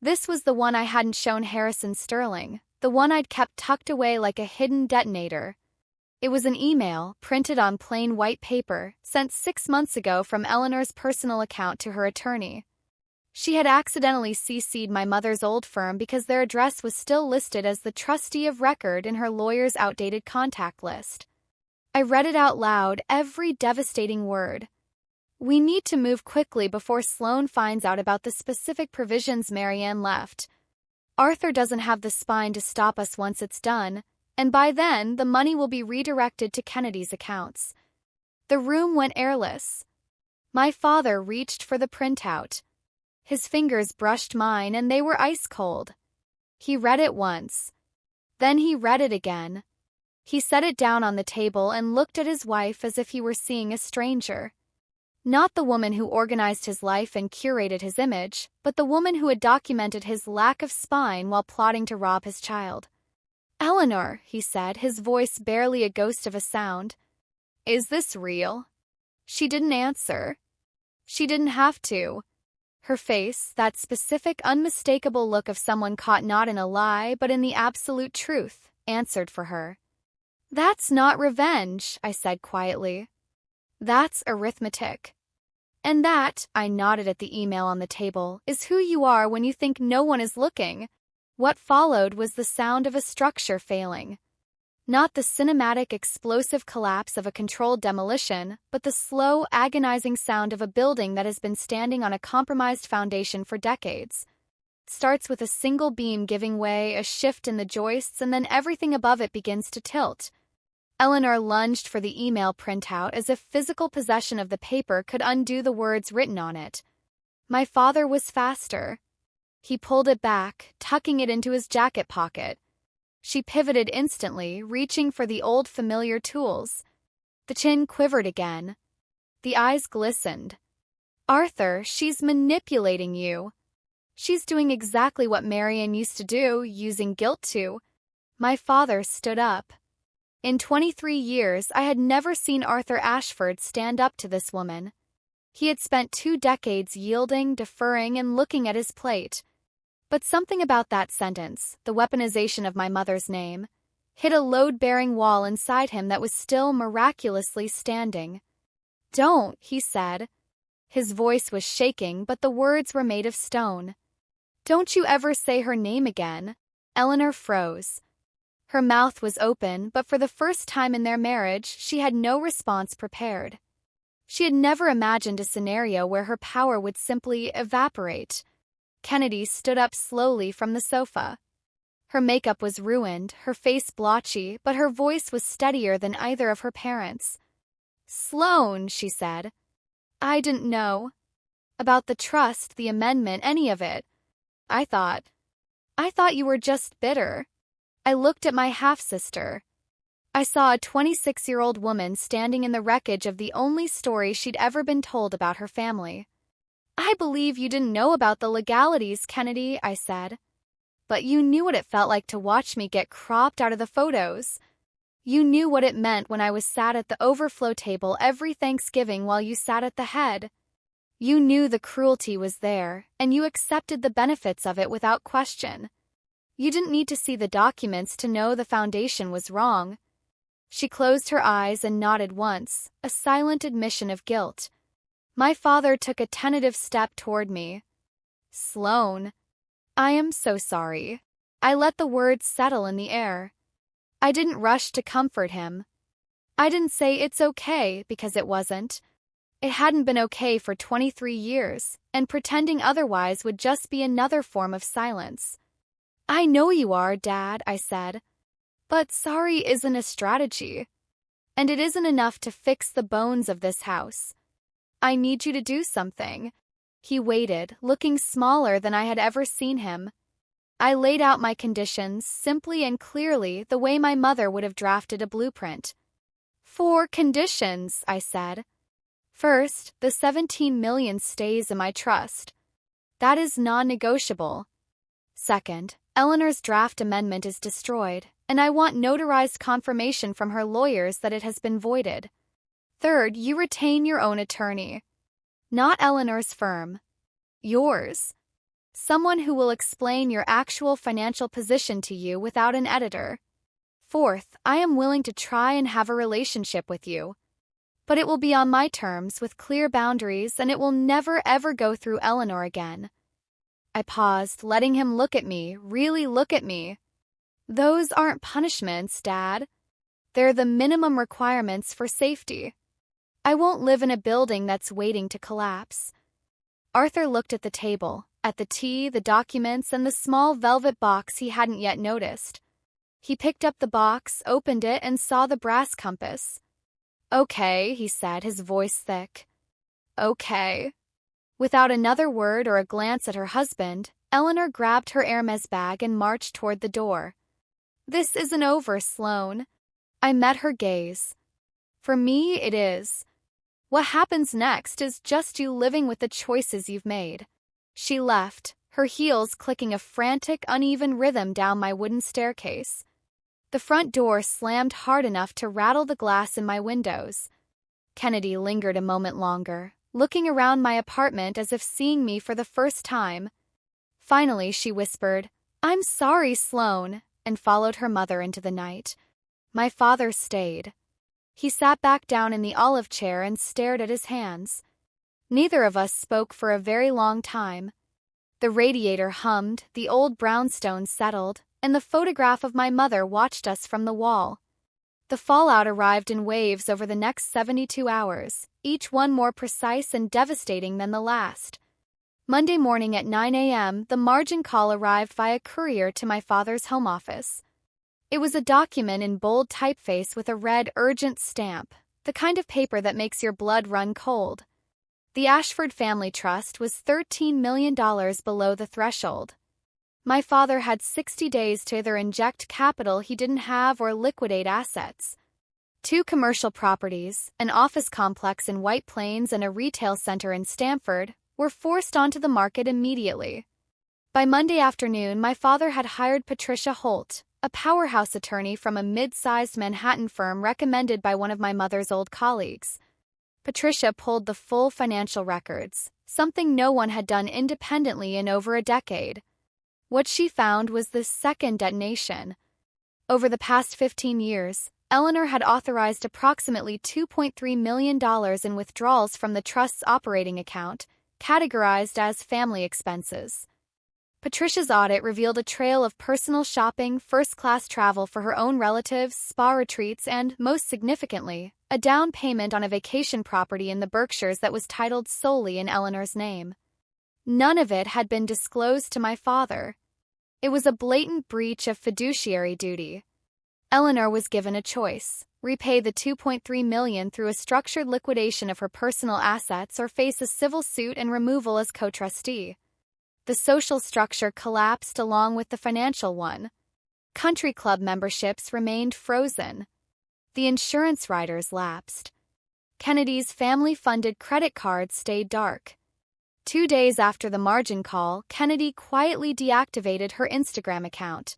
This was the one I hadn't shown Harrison Sterling, the one I'd kept tucked away like a hidden detonator. It was an email, printed on plain white paper, sent 6 months ago from Eleanor's personal account to her attorney. She had accidentally CC'd my mother's old firm because their address was still listed as the trustee of record in her lawyer's outdated contact list. I read it out loud, every devastating word. "We need to move quickly before Sloan finds out about the specific provisions Marianne left. Arthur doesn't have the spine to stop us once it's done, and by then the money will be redirected to Kennedy's accounts." The room went airless. My father reached for the printout. His fingers brushed mine and they were ice cold. He read it once. Then he read it again. He set it down on the table and looked at his wife as if he were seeing a stranger. Not the woman who organized his life and curated his image, but the woman who had documented his lack of spine while plotting to rob his child. "Eleanor," he said, his voice barely a ghost of a sound. "Is this real?" She didn't answer. She didn't have to. Her face, that specific, unmistakable look of someone caught not in a lie but in the absolute truth, answered for her. "That's not revenge," I said quietly. "That's arithmetic." And that, I nodded at the email on the table, is who you are when you think no one is looking. What followed was the sound of a structure failing. Not the cinematic explosive collapse of a controlled demolition, but the slow, agonizing sound of a building that has been standing on a compromised foundation for decades. It starts with a single beam giving way, a shift in the joists, and then everything above it begins to tilt. Eleanor lunged for the email printout as if physical possession of the paper could undo the words written on it. My father was faster. He pulled it back, tucking it into his jacket pocket. She pivoted instantly, reaching for the old familiar tools. The chin quivered again. The eyes glistened. Arthur, she's manipulating you. She's doing exactly what Marion used to do, using guilt to. My father stood up. In 23 years, I had never seen Arthur Ashford stand up to this woman. He had spent 2 decades yielding, deferring, and looking at his plate. But something about that sentence, the weaponization of my mother's name, hit a load-bearing wall inside him that was still miraculously standing. "Don't," he said. His voice was shaking, but the words were made of stone. "Don't you ever say her name again." Eleanor froze. Her mouth was open, but for the first time in their marriage, she had no response prepared. She had never imagined a scenario where her power would simply evaporate. Kennedy stood up slowly from the sofa. Her makeup was ruined, her face blotchy, but her voice was steadier than either of her parents. "Sloane," she said. "I didn't know. About the trust, the amendment, any of it. I thought you were just bitter." I looked at my half-sister. I saw a 26-year-old woman standing in the wreckage of the only story she'd ever been told about her family. "I believe you didn't know about the legalities, Kennedy," I said. "But you knew what it felt like to watch me get cropped out of the photos. You knew what it meant when I was sat at the overflow table every Thanksgiving while you sat at the head. You knew the cruelty was there, and you accepted the benefits of it without question. You didn't need to see the documents to know the foundation was wrong." She closed her eyes and nodded once, a silent admission of guilt. My father took a tentative step toward me. "Sloane, I am so sorry." I let the words settle in the air. I didn't rush to comfort him. I didn't say it's okay because it wasn't. It hadn't been okay for 23 years, and pretending otherwise would just be another form of silence. "I know you are, Dad," I said. "But sorry isn't a strategy. And it isn't enough to fix the bones of this house. I need you to do something." He waited, looking smaller than I had ever seen him. I laid out my conditions simply and clearly the way my mother would have drafted a blueprint. "4 conditions," I said. "First, the 17 million stays in my trust. That is non-negotiable. Second, Eleanor's draft amendment is destroyed, and I want notarized confirmation from her lawyers that it has been voided. Third, you retain your own attorney. Not Eleanor's firm. Yours. Someone who will explain your actual financial position to you without an editor. Fourth, I am willing to try and have a relationship with you. But it will be on my terms with clear boundaries, and it will never ever go through Eleanor again." I paused, letting him look at me, really look at me. "Those aren't punishments, Dad. They're the minimum requirements for safety. I won't live in a building that's waiting to collapse." Arthur looked at the table, at the tea, the documents, and the small velvet box he hadn't yet noticed. He picked up the box, opened it, and saw the brass compass. "Okay," he said, his voice thick. "Okay." Without another word or a glance at her husband, Eleanor grabbed her Hermes bag and marched toward the door. "This isn't over, Sloane." I met her gaze. "For me, it is. What happens next is just you living with the choices you've made." She left, her heels clicking a frantic, uneven rhythm down my wooden staircase. The front door slammed hard enough to rattle the glass in my windows. Kennedy lingered a moment longer, looking around my apartment as if seeing me for the first time. Finally, she whispered, "I'm sorry, Sloane," and followed her mother into the night. My father stayed. He sat back down in the olive chair and stared at his hands. Neither of us spoke for a very long time. The radiator hummed, the old brownstones settled, and the photograph of my mother watched us from the wall. The fallout arrived in waves over the next 72 hours, each one more precise and devastating than the last. Monday morning at 9 a.m., the margin call arrived via courier to my father's home office. It was a document in bold typeface with a red urgent stamp, the kind of paper that makes your blood run cold. The Ashford Family Trust was $13 million below the threshold. My father had 60 days to either inject capital he didn't have or liquidate assets. 2 commercial properties, an office complex in White Plains and a retail center in Stamford, were forced onto the market immediately. By Monday afternoon, my father had hired Patricia Holt, a powerhouse attorney from a mid-sized Manhattan firm recommended by one of my mother's old colleagues. Patricia pulled the full financial records, something no one had done independently in over a decade. What she found was the second detonation. Over the past 15 years, Eleanor had authorized approximately $2.3 million in withdrawals from the trust's operating account, categorized as family expenses. Patricia's audit revealed a trail of personal shopping, first-class travel for her own relatives, spa retreats, and, most significantly, a down payment on a vacation property in the Berkshires that was titled solely in Eleanor's name. None of it had been disclosed to my father. It was a blatant breach of fiduciary duty. Eleanor was given a choice: repay the $2.3 million through a structured liquidation of her personal assets or face a civil suit and removal as co-trustee. The social structure collapsed along with the financial one. Country club memberships remained frozen. The insurance riders lapsed. Kennedy's family-funded credit cards stayed dark. 2 days after the margin call, Kennedy quietly deactivated her Instagram account.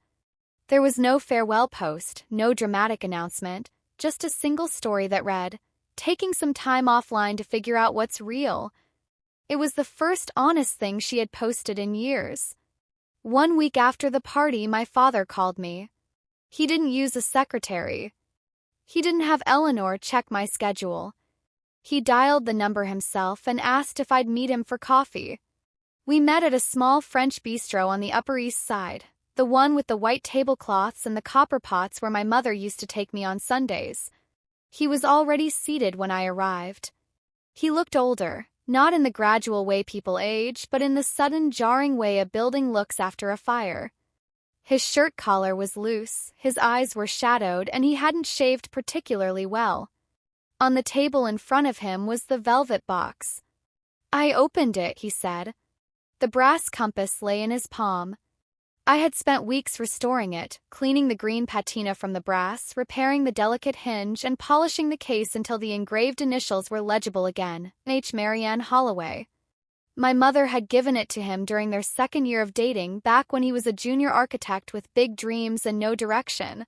There was no farewell post, no dramatic announcement, just a single story that read, "Taking some time offline to figure out what's real." It was the first honest thing she had posted in years. 1 week after the party, my father called me. He didn't use a secretary. He didn't have Eleanor check my schedule. He dialed the number himself and asked if I'd meet him for coffee. We met at a small French bistro on the Upper East Side, the one with the white tablecloths and the copper pots where my mother used to take me on Sundays. He was already seated when I arrived. He looked older, not in the gradual way people age, but in the sudden jarring way a building looks after a fire. His shirt collar was loose, his eyes were shadowed, and he hadn't shaved particularly well. On the table in front of him was the velvet box. "I opened it," he said. The brass compass lay in his palm. I had spent weeks restoring it, cleaning the green patina from the brass, repairing the delicate hinge, and polishing the case until the engraved initials were legible again: H. Marianne Holloway. My mother had given it to him during their second year of dating, back when he was a junior architect with big dreams and no direction.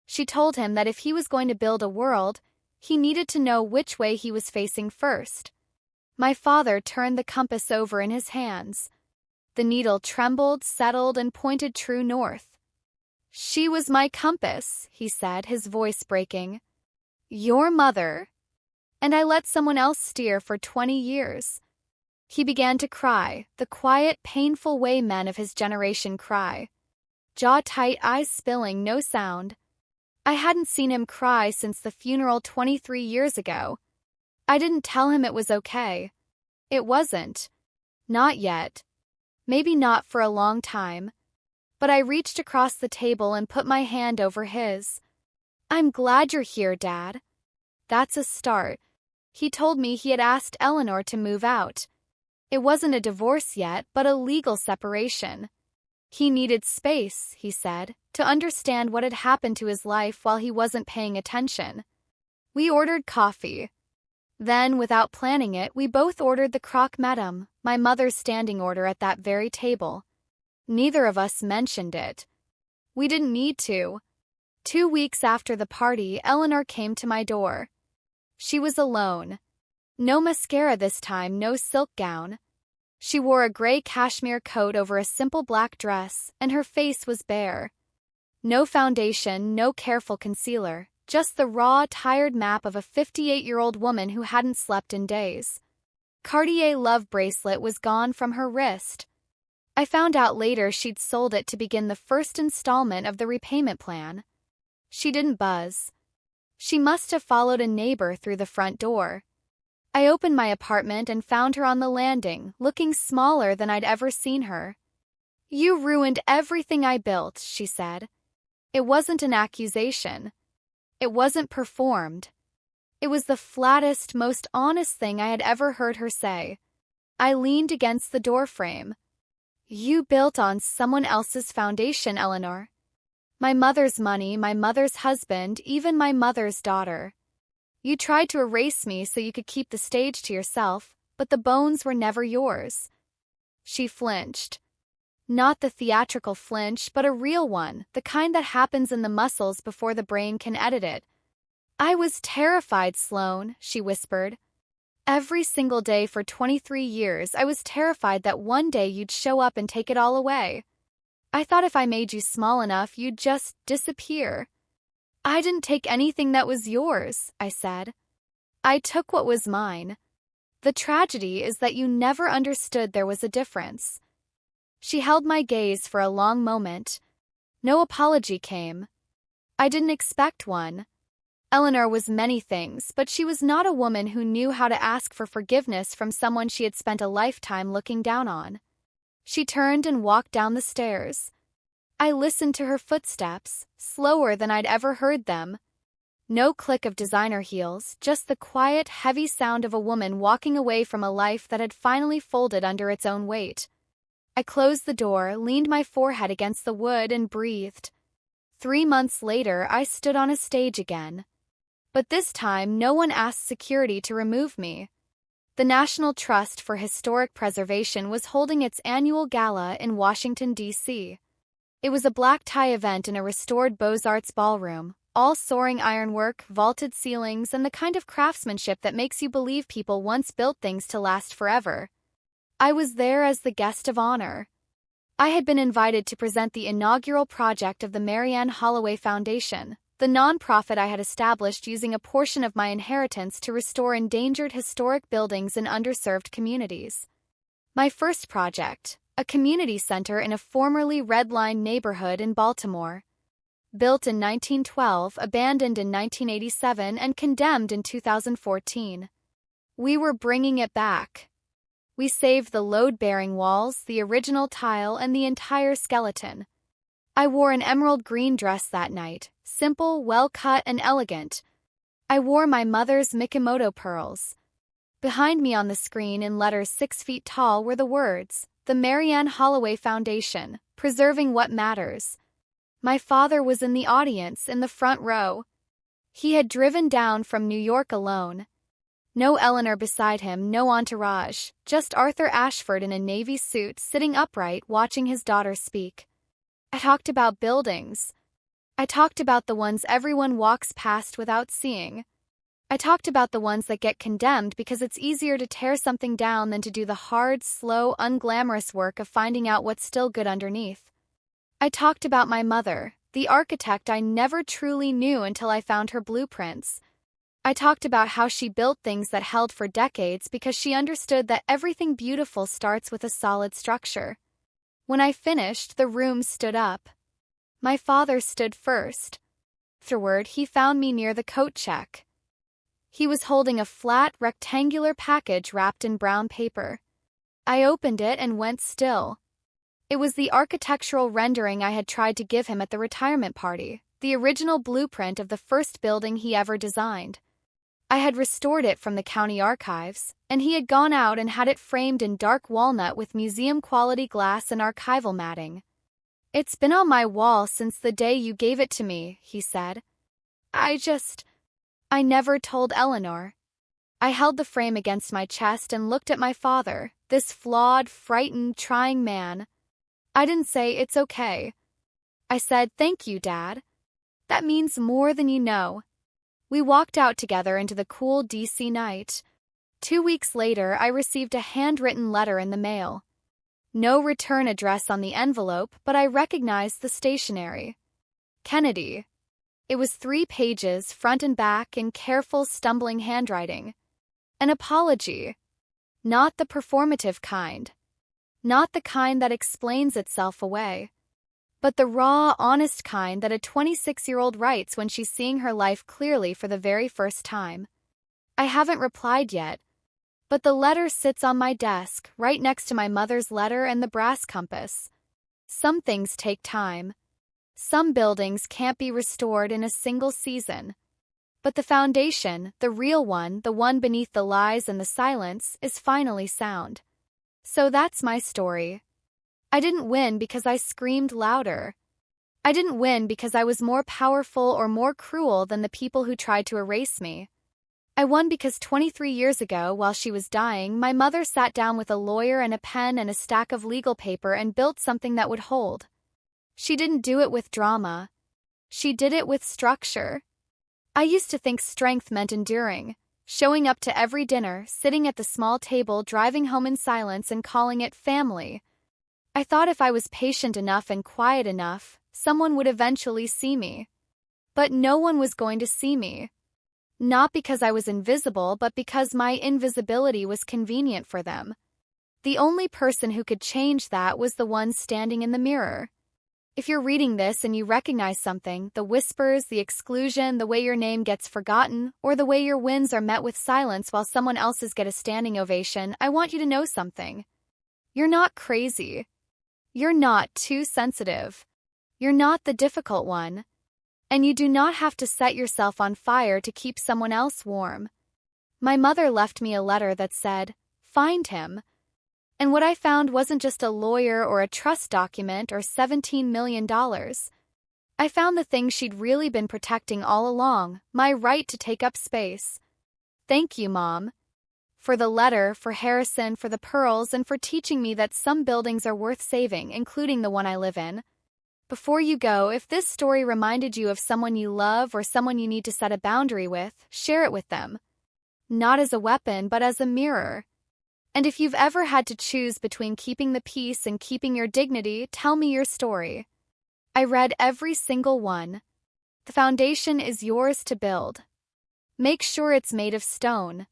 She told him that if he was going to build a world, he needed to know which way he was facing first. My father turned the compass over in his hands. The needle trembled, settled, and pointed true north. "She was my compass," he said, his voice breaking. "Your mother. And I let someone else steer for 20 years. He began to cry, the quiet, painful way men of his generation cry. Jaw tight, eyes spilling, no sound. I hadn't seen him cry since the funeral 23 years ago. I didn't tell him it was okay. It wasn't. Not yet. Maybe not for a long time. But I reached across the table and put my hand over his. "I'm glad you're here, Dad." That's a start. He told me he had asked Eleanor to move out. It wasn't a divorce yet, but a legal separation. He needed space, he said, to understand what had happened to his life while he wasn't paying attention. We ordered coffee. Then, without planning it, we both ordered the croque madame, my mother's standing order, at that very table. Neither of us mentioned it. We didn't need to. 2 weeks after the party, Eleanor came to my door. She was alone. No mascara this time, no silk gown. She wore a gray cashmere coat over a simple black dress, and her face was bare. No foundation, no careful concealer, just the raw, tired map of a 58-year-old woman who hadn't slept in days. Cartier love bracelet was gone from her wrist. I found out later she'd sold it to begin the first installment of the repayment plan. She didn't buzz. She must have followed a neighbor through the front door. I opened my apartment and found her on the landing, looking smaller than I'd ever seen her. "You ruined everything I built," she said. It wasn't an accusation. It wasn't performed. It was the flattest, most honest thing I had ever heard her say. I leaned against the doorframe. "You built on someone else's foundation, Eleanor. My mother's money, my mother's husband, even my mother's daughter. You tried to erase me so you could keep the stage to yourself, but the bones were never yours." She flinched. Not the theatrical flinch, but a real one, the kind that happens in the muscles before the brain can edit it. "I was terrified, Sloane," she whispered. "Every single day for 23 years, I was terrified that one day you'd show up and take it all away. I thought if I made you small enough, you'd just disappear." "I didn't take anything that was yours," I said. "I took what was mine. The tragedy is that you never understood there was a difference." She held my gaze for a long moment. No apology came. I didn't expect one. Eleanor was many things, but she was not a woman who knew how to ask for forgiveness from someone she had spent a lifetime looking down on. She turned and walked down the stairs. I listened to her footsteps, slower than I'd ever heard them. No click of designer heels, just the quiet, heavy sound of a woman walking away from a life that had finally folded under its own weight. I closed the door, leaned my forehead against the wood, and breathed. 3 months later, I stood on a stage again. But this time, no one asked security to remove me. The National Trust for Historic Preservation was holding its annual gala in Washington, D.C. It was a black-tie event in a restored Beaux-Arts ballroom, all soaring ironwork, vaulted ceilings, and the kind of craftsmanship that makes you believe people once built things to last forever. I was there as the guest of honor. I had been invited to present the inaugural project of the Marianne Holloway Foundation, the nonprofit I had established using a portion of my inheritance to restore endangered historic buildings in underserved communities. My first project, a community center in a formerly red-line neighborhood in Baltimore. Built in 1912, abandoned in 1987, and condemned in 2014. We were bringing it back. We saved the load-bearing walls, the original tile, and the entire skeleton. I wore an emerald green dress that night, simple, well-cut, and elegant. I wore my mother's Mikimoto pearls. Behind me on the screen in letters 6 feet tall were the words, "The Marianne Holloway Foundation, Preserving What Matters." My father was in the audience, in the front row. He had driven down from New York alone. No Eleanor beside him, no entourage, just Arthur Ashford in a navy suit sitting upright watching his daughter speak. I talked about buildings. I talked about the ones everyone walks past without seeing. I talked about the ones that get condemned because it's easier to tear something down than to do the hard, slow, unglamorous work of finding out what's still good underneath. I talked about my mother, the architect I never truly knew until I found her blueprints. I talked about how she built things that held for decades because she understood that everything beautiful starts with a solid structure. When I finished, the room stood up. My father stood first. Afterward, he found me near the coat check. He was holding a flat, rectangular package wrapped in brown paper. I opened it and went still. It was the architectural rendering I had tried to give him at the retirement party, the original blueprint of the first building he ever designed. I had restored it from the county archives, and he had gone out and had it framed in dark walnut with museum-quality glass and archival matting. "It's been on my wall since the day you gave it to me," he said. I never told Eleanor. I held the frame against my chest and looked at my father, this flawed, frightened, trying man. I didn't say, "It's okay." I said, "Thank you, Dad. That means more than you know." We walked out together into the cool D.C. night. 2 weeks later, I received a handwritten letter in the mail. No return address on the envelope, but I recognized the stationery. Kennedy. It was 3 pages, front and back, in careful, stumbling handwriting. An apology. Not the performative kind. Not the kind that explains itself away. But the raw, honest kind that a 26-year-old writes when she's seeing her life clearly for the very first time. I haven't replied yet, but the letter sits on my desk, right next to my mother's letter and the brass compass. Some things take time. Some buildings can't be restored in a single season. But the foundation, the real one, the one beneath the lies and the silence, is finally sound. So that's my story. I didn't win because I screamed louder. I didn't win because I was more powerful or more cruel than the people who tried to erase me. I won because 23 years ago, while she was dying, my mother sat down with a lawyer and a pen and a stack of legal paper and built something that would hold. She didn't do it with drama. She did it with structure. I used to think strength meant enduring, showing up to every dinner, sitting at the small table, driving home in silence and calling it family. I thought if I was patient enough and quiet enough, someone would eventually see me. But no one was going to see me. Not because I was invisible, but because my invisibility was convenient for them. The only person who could change that was the one standing in the mirror. If you're reading this and you recognize something, the whispers, the exclusion, the way your name gets forgotten, or the way your wins are met with silence while someone else's get a standing ovation, I want you to know something. You're not crazy. You're not too sensitive. You're not the difficult one. And you do not have to set yourself on fire to keep someone else warm. My mother left me a letter that said, "Find him." And what I found wasn't just a lawyer or a trust document or $17 million. I found the thing she'd really been protecting all along, my right to take up space. Thank you, Mom. For the letter, for Harrison, for the pearls, and for teaching me that some buildings are worth saving, including the one I live in. Before you go, if this story reminded you of someone you love or someone you need to set a boundary with, share it with them. Not as a weapon, but as a mirror. And if you've ever had to choose between keeping the peace and keeping your dignity, tell me your story. I read every single one. The foundation is yours to build. Make sure it's made of stone.